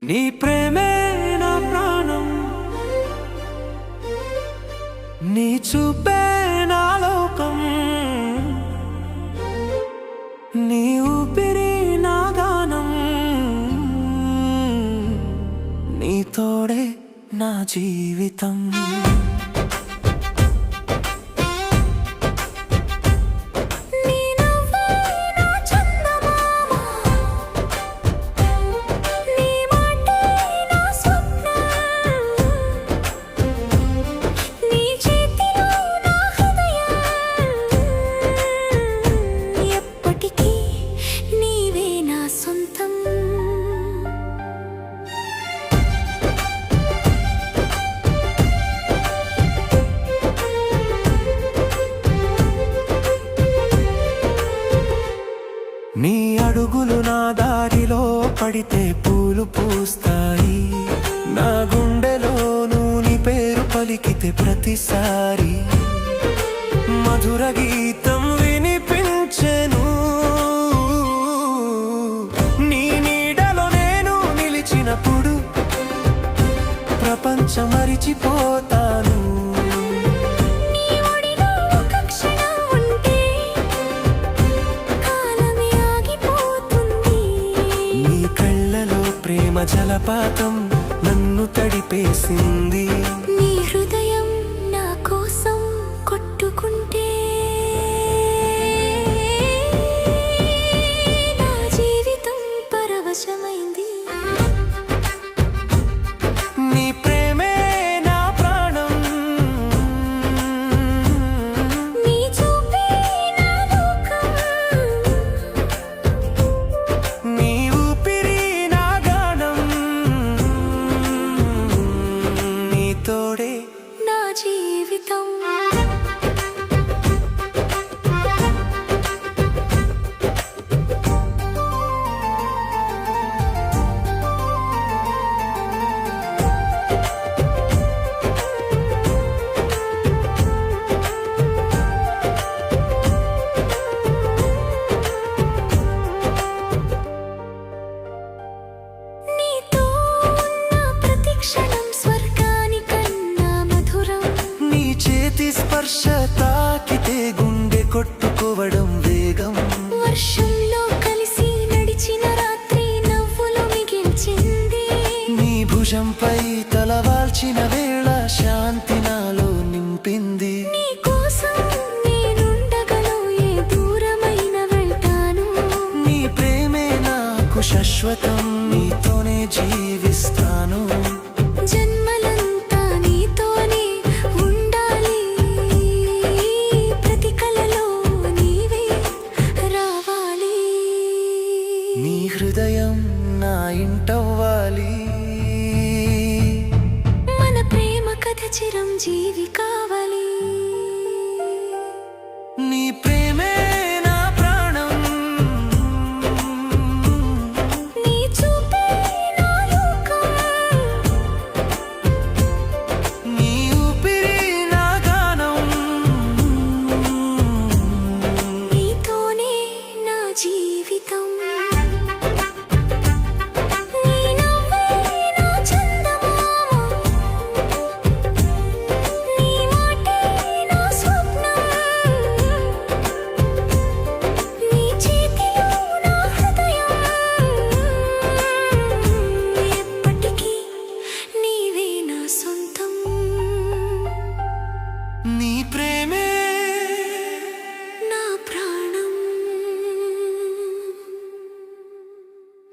నీ ప్రేమే నా ప్రాణం, నీ చూపే నా లోకం, నీ ఊపిరి నా గానం, నీ తోడే నా జీవితం. నీ అడుగులు నా దారిలో పడితే పూలు పూస్తాయి, నా గుండెలోనూ నీ పేరు పలికితే ప్రతిసారి మధుర గీతం వినిపించెను. నీ నీడలో నేను నిలిచినప్పుడు ప్రపంచం మరిచిపోతాను. ప్రేమ జలపాతం నన్ను తడిపేసింది. నీ హృదయం నా కోసం కొట్టుకుంటే నా జీవితం పరవశమైంది. నీ ప్రేమే నా ప్రాణం, నీ చూపే నా లోకం, నీ తోడే నా జీవితం. నీతో నా ప్రతి క్షణం స్పర్శ తాకితే గుండె కొట్టుకోవడం వేగం. వర్షంలో కలిసి నడిచిన రాత్రి నవ్వులు మిగిల్చింది. నీ భుజంపై తలవాల్చిన వేళ శాంతి నాలో నింపింది. నీ కోసం నేనుండగను, ఏ దూరమైన వెళ్తాను. నీ ప్రేమే నాకు శాశ్వతం, నీతోనే జీవిస్తాను. నీ హృదయం నా ఇంటవ్వాలి, మన ప్రేమ కథ చిరంజీవి కావాలి.